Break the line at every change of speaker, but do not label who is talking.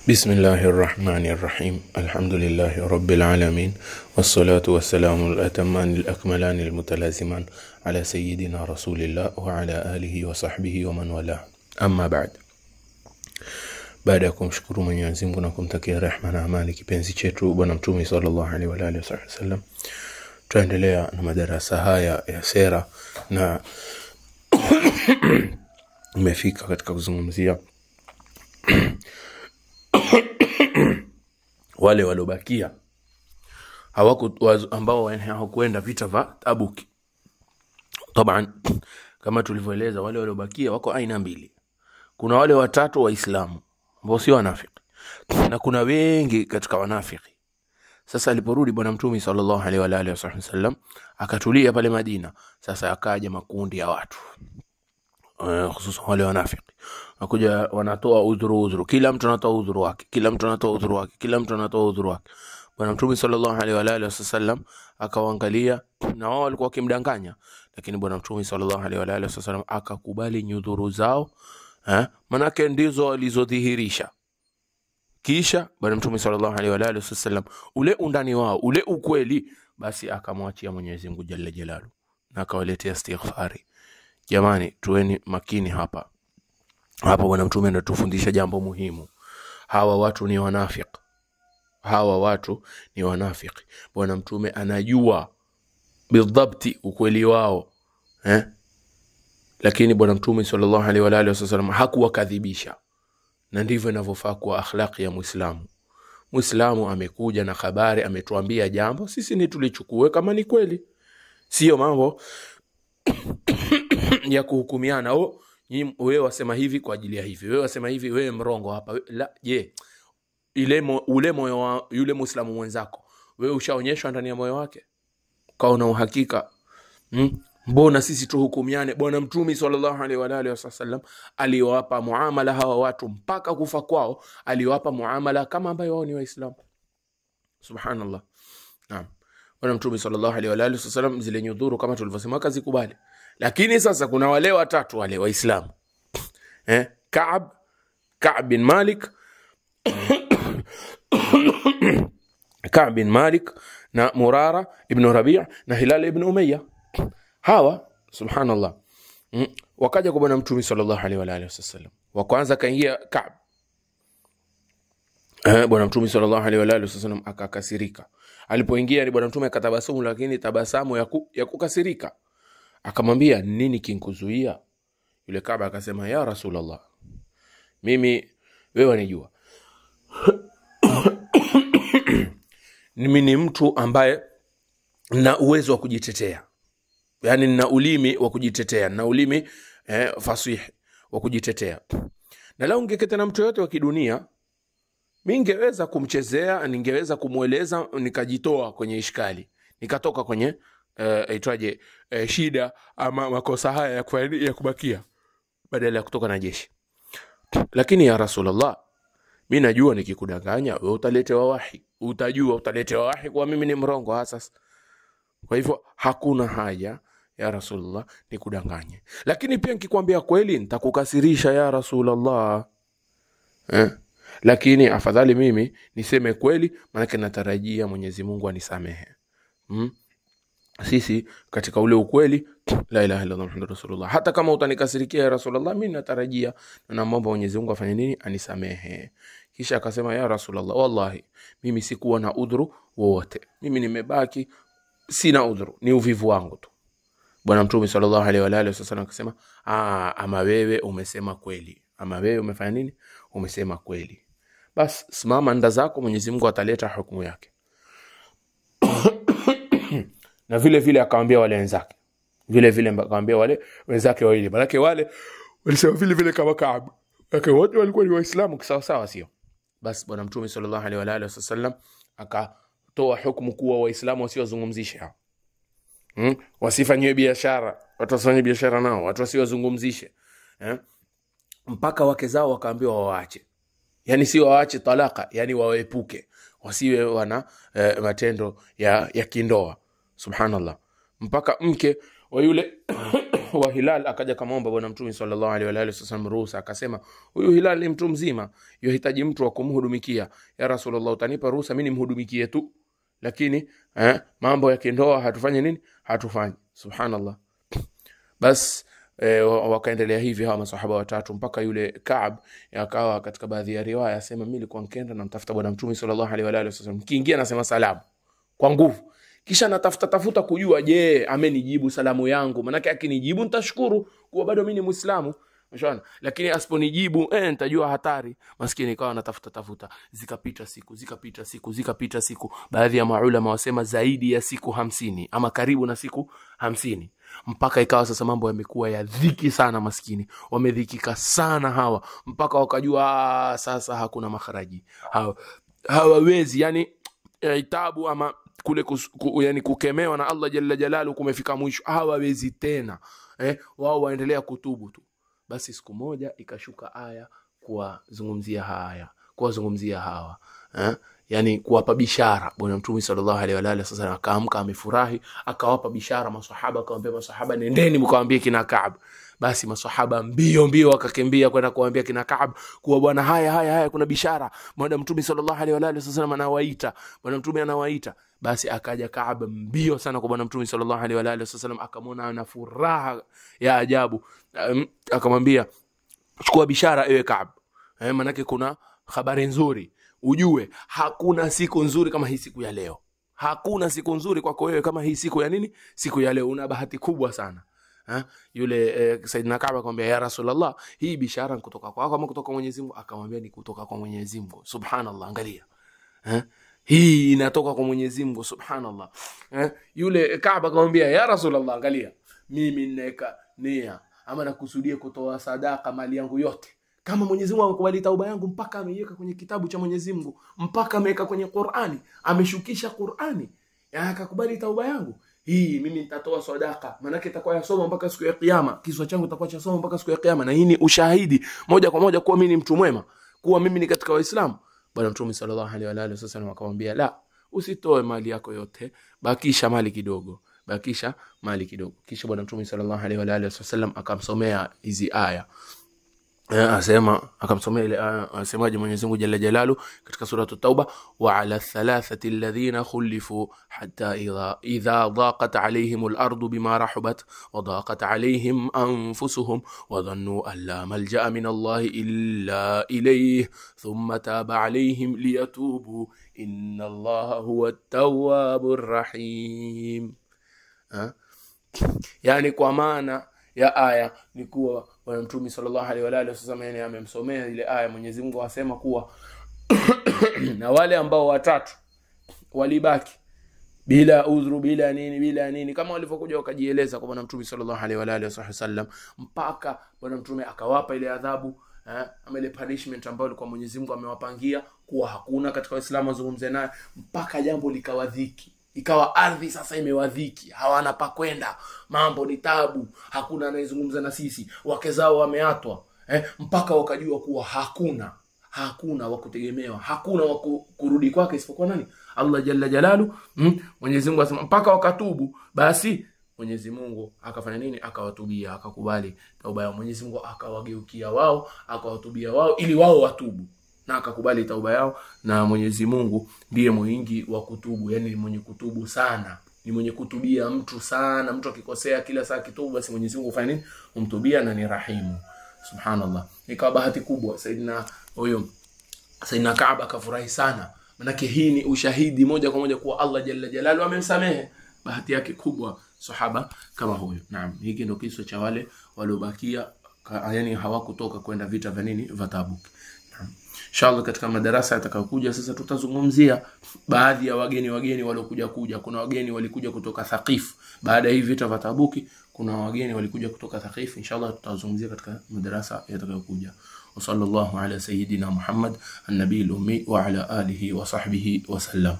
بسم الله الرحمن الرحيم. الحمد لله رب العالمين، والصلاة والسلام الأتمان الأكملان المتلازمان على سيدنا رسول الله وعلى آله وصحبه ومن والاه. أما بعد. Baada ya kumshukuru Mwenyezi Mungu na kumtakia rehema na amani kipenzi chetu Bwana Mtume sallallahu alaihi wa alihi wasallam, tuendelea na madarasa haya ya sera na umefika katika kuzungumzia wale waliobakia ambao hawakwenda vita vya Tabuk. Taban, kama tulivyoeleza, wale waliobakia wako aina mbili. Kuna wale watatu waislamu ambao si wanafiki, na kuna wengi katika wanafiki. Sasa aliporudi Bwana Mtume sallallahu alaihi wa alihi wasallam akatulia pale Madina, sasa akaja makundi ya watu hususan wale wanafiki. Wakuja wanatoa udhuru, kila mtu anatoa udhuru wake. Bwana Mtume sallallahu alaihi wa alihi wasallam akawaangalia, na wao walikuwa wakimdanganya, lakini Bwana Mtume sallallahu alaihi wa alihi wasallam akakubali nyudhuru zao, manake ndizo walizodhihirisha. Kisha Bwana Mtume sallallahu alaihi wa alihi wasallam ule undani wao, ule ukweli, basi akamwachia Mwenyezi Mungu jalla jalalu na akawaletea istighfari. Jamani, tuweni makini hapa. Bwana Mtume anatufundisha jambo muhimu. Hawa watu ni wanafiki. Bwana Mtume anajua bidhabti ukweli wao, lakini Bwana Mtume sallallahu alaihi wa alihi wasallam hakuwakadhibisha. Na ndivyo inavyofaa kwa akhlaqi ya Muislamu. Muislamu amekuja na habari, ametuambia jambo, sisi ni tulichukue kama ni kweli. Sio mambo ya kuhukumiana, wewe wasema hivi kwa ajili ya hivi, wewe wasema hivi, wewe mrongo hapa. La, ule moyo wa yule Muislamu mwenzako, wewe ushaonyeshwa ndani ya moyo wake? Kaona uhakika? Mbona sisi tuhukumiane? Bwana Mtume sallallahu alaihi wa alihi wasallam aliwapa muamala hawa watu mpaka kufa kwao, aliwapa muamala kama ambayo wao ni Waislamu. Subhanallah. Naam. Bwana Mtume sallallahu alaihi wa alihi wasallam zile nyudhuru kama tulivyosema kazikubali. Lakini sasa kuna wale watatu wale Waislamu. Ka'b bin Malik Ka'b bin Malik na Murara ibn Rabi' na Hilal ibn Umayya. Hawa subhanallah wakaja kwa Bwana Mtume sallallahu alaihi wa alihi wasallam. Wa kwanza kaingia Ka'b. Bwana Mtume sallallahu alaihi wa alihi wasallam akakasirika. Alipoingia ni Bwana Mtume akatabasamu, lakini tabasamu ya kukasirika. Akamwambia, nini kinkuzuia? Yule Ka'b akasema, ya Rasulullah, mimi wewe unijua mimi ni mtu ambaye na uwezo wa kujitetea. Yani nina ulimi wa kujitetea, na ulimi fasihi wa kujitetea. Na lao ungeketa na mtu yote wa kidunia, mimi ningeweza kumchezea, ningeweza kumueleza, nikajitoa kwenye ishkali, nikatoka kwenye shida ama makosa haya ya kubakia, badala ya kutoka na jeshi. Lakini ya Rasulullah, mimi najua nikikudanganya wewe utaletewa wahi, utaletewa wahi kwa mimi ni mrongo hasa. Kwa hivyo hakuna haja ya Rasulullah nikudanganye. Lakini pia nikikwambia kweli nitakukasirisha ya Rasulullah. Lakini afadhali mimi niseme kweli, maana natarajia Mwenyezi Mungu anisamehe. Sisi katika ule ukweli, la ilaha illa Allah Muhammadur Rasulullah. Hata kama utanikasirikia ya Rasulullah, mimi natarajia na naomba Mwenyezi Mungu afanye nini? Anisamehe. Kisha akasema, ya Rasulullah, wallahi mimi sikuwa na udhuru wowote. Mimi nimebaki sina udhuru, ni uvivu wangu tu. Bwana Mtume sallallahu alaihi wa alihi wasallam akasema, ama wewe umesema kweli. Ama wewe umefanya nini? Umesema kweli. Bas simama nda zako, Mwenyezi Mungu ataleta hukumu yake. Na vile akamwambia wale wenzake. Akamwambia wale wenzake wawili. Malaki wale walisema vile kama Ka'b. Lakini wote walikuwa ni Waislamu kisawa sio? Bas Bwana Mtume sallallahu alaihi wa alihi wasallam akatoa hukumu kuwa Waislamu wasiwazungumzishe. Wasifanywe biashara, watu wasifanye biashara nao, watu wasiwazungumzishe. Mpaka wake zao wakaambiwa waache. Yani si waache talaka, yani waepuke, wasiwe wana matendo ya kindoa. Subhanallah. Mpaka mke wa yule wa Hilal akaja kamaomba bwana Mtume sallallahu alaihi wa alihi wasallam ruhusa, akasema huyu Hilal ni mtu mzima, yohitaji mtu wa kumhudumikia. Ya Rasulullah, utanipa ruhusa mimi nimhudumikie tu, lakini mambo ya kindoa hatufanye nini? Hatufanyi. Subhanallah. Bas wakaendelea hivi hawa masahaba watatu mpaka yule Ka'b akawa katika baadhi ya riwaya asema mimi nilikuwa nkenda na mtafuta bwana Mtume sallallahu alaihi wa alihi wasallam, kiingia nasema salamu kwa nguvu, kisha natafuta kujua je amenijibu salamu yangu, maana yake akinijibu nitashukuru kuwa bado mimi ni Muislamu, unaona, lakini asiponijibu nitajua hatari. Maskini kawa natafuta, zikapita siku, baadhi ya maulama wasema zaidi ya siku 50 ama karibu na siku 50, mpaka ikawa sasa mambo yamekuwa ya dhiki sana. Maskini wamedhikika sana hawa, mpaka wakajua sasa hakuna makharaji, hawawezi, yani itabu ama kule yani kukemewa na Allah jalla jalalu kumefika mwisho, hawawezi tena. Wao waendelea kutubu tu. Basi siku moja ikashuka aya kuwazungumzia hawa, yani kuwapa bishara. Bwana Mtume sallallahu alaihi wa alihi sasa akaamka amefurahi, akawapa bishara maswahaba, akamwambia maswahaba nendeni mkawaambie kina Ka'b. Basi maswahaba mbio wakakimbia kwenda kuambia kina Ka'b kuwa bwana haya kuna bishara, Bwana Mtume sallallahu alaihi wa alihi wasallam anawaita, Bwana Mtume anawaita. Basi akaja Ka'b mbio sana kwa Bwana Mtume sallallahu alaihi wa alihi wasallam, akamwona ana furaha ya ajabu, akamwambia chukua bishara ewe Ka'b, manake kuna habari nzuri, ujue hakuna siku nzuri kama hii siku ya leo. Hakuna siku nzuri kwako wewe kama hii siku ya nini? Siku ya leo. Una bahati kubwa sana. Yule Saidina Ka'b akamwambia ya Rasulullah, hii bishara ni kutoka kwako ama kutoka kwa Mwenyezi Mungu? Akamwambia ni kutoka kwa Mwenyezi Mungu. Subhanallah, angalia. Hii inatoka kwa Mwenyezi Mungu, subhanallah. Yule Ka'b akamwambia ya Rasulullah, angalia, mimi ninaweka nia ama nakusudia kutoa sadaka mali yangu yote. Kama Mwenyezi Mungu amekubali tauba yangu, mpaka ameiweka kwenye kitabu cha Mwenyezi Mungu, mpaka ameweka kwenye Qur'ani, ameshukisha Qur'ani, akakubali tauba yangu, hii mimi nitatoa sadaka, maana yake itakuwa yasoma mpaka siku ya kiyama, kiswa changu kitakuwa chasoma mpaka siku ya kiyama. Na hii ni ushahidi moja kwa moja kuwa mimi ni mtu mwema, kuwa mimi ni katika Waislamu. Bwana Mtume sallallahu alaihi wa alihi wasallam akamwambia la, usitoe mali yako yote, bakisha mali kidogo. Kisha Bwana Mtume sallallahu alaihi wa alihi wasallam akamsomea hizi aya. akamsomea ile asemaje Mwenyezi Mungu Jalla Jalalu katika sura at-Tauba, wa ala thalathati alladhina khulifu hatta idha dhaqat alayhim al-ardu bima rahabat wa dhaqat alayhim anfusuhum wa dhannu an la malja'a min Allah illa ilayhi thumma taba alayhim liyatubu inna Allah huwa at-tawwabur rahim. Yani kwa maana ya aya ni kuwa Bwana Mtume sallallahu alaihi wa alihi wasallam yani amemsomea ile aya. Mwenyezi Mungu asema kuwa na wale ambao watatu walibaki bila udhuru, bila nini kama walivyokuja wakajieleza kwa Bwana Mtume sallallahu alaihi wa alihi wasallam, mpaka Bwana Mtume akawapa ile adhabu ama ile punishment ambayo alikuwa Mwenyezi Mungu amewapangia kuwa hakuna katika Waislamu wazungumze naye, mpaka jambo likawadhiki. Ikawa ardhi sasa imewadhiki, hawana pa kwenda, mambo ni tabu, hakuna anayezungumza na sisi, wake zao wameatwa, mpaka wakajua kuwa hakuna wa kutegemewa, hakuna wa kurudi kwake isipokuwa nani? Allah Jalla Jalalu. Mwenyezi Mungu asema mpaka wakatubu, basi Mwenyezi Mungu akafanya nini? Akawatubia, akakubali tauba yao. Mwenyezi Mungu akawageukia wao, akawatubia wao ili wao watubu, na akakubali tauba yao. Na Mwenyezi Mungu ndiye mwingi wa kutubu, yani mwenye kutubu sana, ni mwenye kutubia mtu sana. Mtu akikosea kila saa kitubu, basi Mwenyezi Mungu ufanye nini? Umtubia, na ni rahimu. Subhanallah. Ikawa bahati kubwa Saidina Ka'b akafurahi sana, maana hii ni ushahidi moja kwa moja kuwa Allah Jalla Jalalu amemsamehe. Bahati yake kubwa sahaba kama huyo. Naam, hiki ndio kisa cha wale waliobakia, yani hawakutoka kwenda vita vya nini? Vya Tabuk. Inshallah katika madarasa yatakayokuja sasa tutazungumzia baadhi ya wageni waliokuja. Kuna wageni walikuja kutoka Thaqif baada ya hivi vita vya Tabuki, kuna wageni walikuja kutoka Thaqif. Inshallah tutazungumzia katika madarasa yatakayokuja. Wa sallallahu ala sayyidina Muhammad an-nabiyil ummi wa ala alihi wa sahbihi wa sallam.